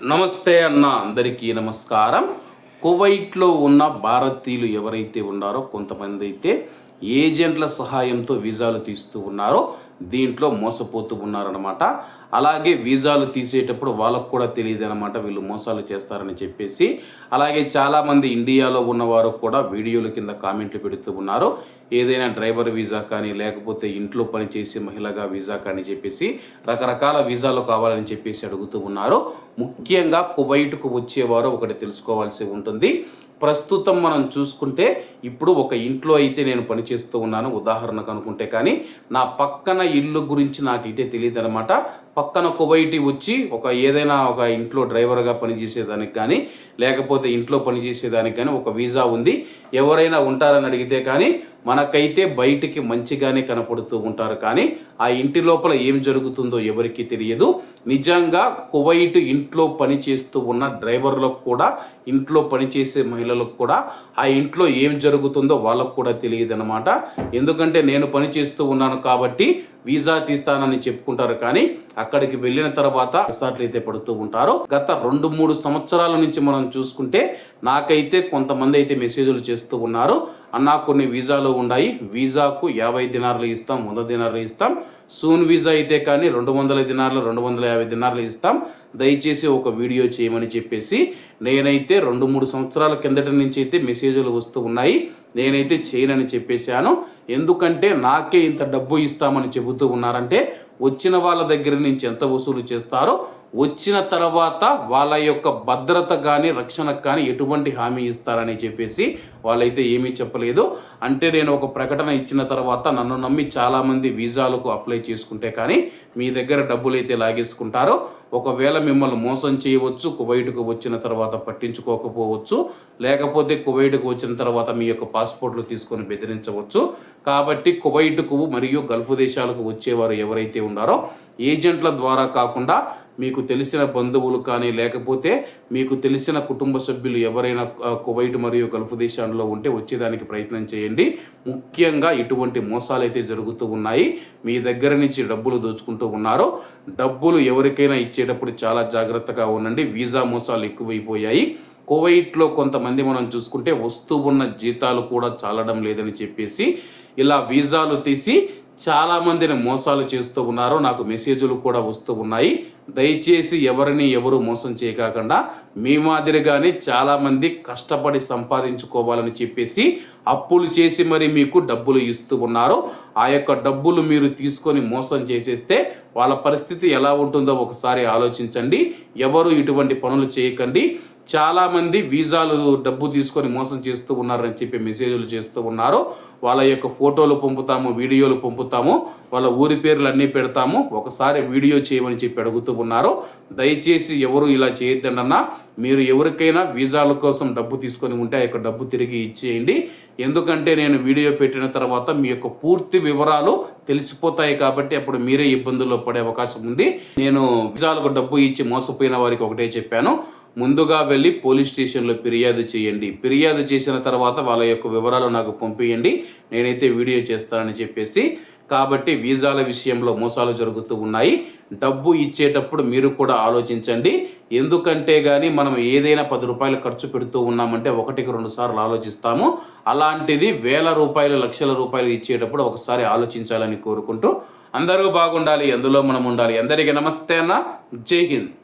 నమస్తే అన్న, అందరికీ నమస్కారం. కువైట్లో ఉన్న భారతీయులు ఎవరైతే ఉన్నారో కొంతమంది అయితే ఏజెంట్ల సహాయంతో వీసాలు తీస్తూ ఉన్నారో దీంట్లో మోసపోతూ ఉన్నారనమాట. అలాగే వీసాలు తీసేటప్పుడు వాళ్ళకు కూడా తెలియదు అనమాట వీళ్ళు మోసాలు చేస్తారని చెప్పేసి. అలాగే చాలామంది ఇండియాలో ఉన్నవారు కూడా వీడియోల కింద కామెంట్లు పెడుతూ ఉన్నారు. ఏదైనా డ్రైవర్ వీసా కానీ లేకపోతే ఇంట్లో పనిచేసే మహిళగా వీసా కానీ చెప్పేసి రకరకాల వీసాలు కావాలని చెప్పేసి అడుగుతూ ఉన్నారు. ముఖ్యంగా కువైట్కు వచ్చేవారు ఒకటి తెలుసుకోవాల్సి ఉంటుంది. ప్రస్తుతం మనం చూసుకుంటే ఇప్పుడు ఒక ఇంట్లో అయితే నేను పనిచేస్తూ ఉన్నాను ఉదాహరణకు అనుకుంటే, కానీ నా పక్కన ఇల్లు గురించి నాకైతే తెలియదు అనమాట. పక్కన కువైటి వచ్చి ఏదైనా ఒక ఇంట్లో డ్రైవర్గా పనిచేసేదానికి కానీ లేకపోతే ఇంట్లో పనిచేసేదానికి కానీ ఒక వీసా ఉంది, ఎవరైనా ఉంటారని అడిగితే కానీ మనకైతే బయటికి మంచిగానే కనపడుతూ ఉంటారు, కానీ ఆ ఇంటి లోపల ఏం జరుగుతుందో ఎవరికి తెలియదు. నిజంగా కువైట్ ఇంట్లో పని చేస్తూ ఉన్న డ్రైవర్లకు కూడా ఇంట్లో పనిచేసే మహిళలకు కూడా ఆ ఇంట్లో ఏం జరుగుతుందో వాళ్ళకు కూడా తెలియదు అనమాట. ఎందుకంటే నేను పని చేస్తూ ఉన్నాను కాబట్టి వీసా తీస్తానని చెప్పుకుంటారు, కానీ అక్కడికి వెళ్ళిన తర్వాత అయితే పడుతూ ఉంటారు. గత 2-3 సంవత్సరాల నుంచి మనం చూసుకుంటే నాకైతే కొంతమంది అయితే మెసేజ్లు చేస్తూ ఉన్నారు, అన్నా కొన్ని వీసాలు ఉన్నాయి, వీసాకు 50 దినార్లు ఇస్తాం, 100 దినార్లు ఇస్తాం, సూన్ వీసా అయితే కానీ 200 దినార్లు 250 దినార్లు ఇస్తాం, దయచేసి ఒక వీడియో చేయమని చెప్పేసి నేనైతే 2-3 సంవత్సరాల కిందట నుంచి అయితే మెసేజ్లు వస్తూ ఉన్నాయి. నేనైతే చేయనని చెప్పేశాను. ఎందుకంటే నాకే ఇంత డబ్బు ఇస్తామని చెబుతూ ఉన్నారంటే వచ్చిన వాళ్ళ దగ్గర నుంచి ఎంత వసూలు చేస్తారో, వచ్చిన తర్వాత వాళ్ళ యొక్క భద్రత కానీ రక్షణకు కానీ ఎటువంటి హామీ ఇస్తారని చెప్పేసి వాళ్ళైతే ఏమీ చెప్పలేదు. అంటే నేను ఒక ప్రకటన ఇచ్చిన తర్వాత నన్ను నమ్మి చాలామంది వీసాలకు అప్లై చేసుకుంటే కానీ మీ దగ్గర డబ్బులు అయితే లాగేసుకుంటారో, ఒకవేళ మిమ్మల్ని మోసం చేయవచ్చు, కువైట్కు వచ్చిన తర్వాత పట్టించుకోకపోవచ్చు, లేకపోతే కువైట్కు వచ్చిన తర్వాత మీ యొక్క పాస్పోర్ట్లు తీసుకొని బెదిరించవచ్చు. కాబట్టి కువైట్కు మరియు గల్ఫ్ దేశాలకు వచ్చేవారు ఎవరైతే ఉన్నారో ఏజెంట్ల ద్వారా కాకుండా మీకు తెలిసిన బంధువులు కానీ లేకపోతే మీకు తెలిసిన కుటుంబ సభ్యులు ఎవరైనా కువైట్ మరియు గల్ఫ్ దేశాల్లో ఉంటే వచ్చేదానికి ప్రయత్నం చేయండి. ముఖ్యంగా ఇటువంటి మోసాలు అయితే జరుగుతూ ఉన్నాయి. మీ దగ్గర నుంచి డబ్బులు దోచుకుంటూ ఉన్నారు. డబ్బులు ఎవరికైనా ఇచ్చేటప్పుడు చాలా జాగ్రత్తగా ఉండండి. వీసా మోసాలు ఎక్కువైపోయాయి. కువైట్లో కొంతమంది మనం చూసుకుంటే వస్తూ ఉన్న జీతాలు కూడా చాలడం లేదని చెప్పేసి ఇలా వీసాలు తీసి చాలామందిని మోసాలు చేస్తూ ఉన్నారు. నాకు మెసేజ్లు కూడా వస్తూ ఉన్నాయి. దయచేసి ఎవరు మోసం చేయకుండా మీ మాదిరిగానే చాలామంది కష్టపడి సంపాదించుకోవాలని చెప్పేసి అప్పులు చేసి మరి మీకు డబ్బులు ఇస్తూ ఉన్నారు. ఆ యొక్క డబ్బులు మీరు తీసుకొని మోసం చేసేస్తే వాళ్ళ పరిస్థితి ఎలా ఉంటుందో ఒకసారి ఆలోచించండి. ఎవరు ఇటువంటి పనులు చేయకండి. చాలామంది వీసాలు డబ్బు తీసుకొని మోసం చేస్తూ ఉన్నారని చెప్పి మెసేజ్లు చేస్తూ ఉన్నారు. వాళ్ళ యొక్క ఫోటోలు పంపుతాము, వీడియోలు పంపుతాము, వాళ్ళ ఊరి పేర్లు అన్నీ పెడతాము, ఒకసారి వీడియో చేయమని చెప్పి అడుగుతూ ఉన్నారు. దయచేసి ఎవరు ఇలా చేయొద్దన్నా. మీరు ఎవరికైనా వీసాల కోసం డబ్బు తీసుకొని ఉంటే ఆ యొక్క డబ్బు తిరిగి ఇచ్చేయండి. ఎందుకంటే నేను వీడియో పెట్టిన తర్వాత మీ యొక్క పూర్తి వివరాలు తెలిసిపోతాయి కాబట్టి అప్పుడు మీరే ఇబ్బందుల్లో పడే అవకాశం ఉంది. నేను వీసాలకు డబ్బు ఇచ్చి మోసపోయిన వారికి ఒకటే చెప్పాను, ముందుగా వెళ్ళి పోలీస్ స్టేషన్లో ఫిర్యాదు చేయండి. ఫిర్యాదు చేసిన తర్వాత వాళ్ళ యొక్క వివరాలు నాకు పంపించండి, నేనైతే వీడియో చేస్తానని చెప్పేసి. కాబట్టి వీసాల విషయంలో మోసాలు జరుగుతూ ఉన్నాయి. డబ్బు ఇచ్చేటప్పుడు మీరు కూడా ఆలోచించండి. ఎందుకంటే కానీ మనం ఏదైనా 10 రూపాయలు ఖర్చు పెడుతూ ఉన్నామంటే 1-2 సార్లు ఆలోచిస్తాము. అలాంటిది వేల రూపాయలు, లక్షల రూపాయలు ఇచ్చేటప్పుడు ఒకసారి ఆలోచించాలని కోరుకుంటూ అందరూ బాగుండాలి, అందులో మనం ఉండాలి. అందరికీ నమస్తే అన్న, జై హింద్.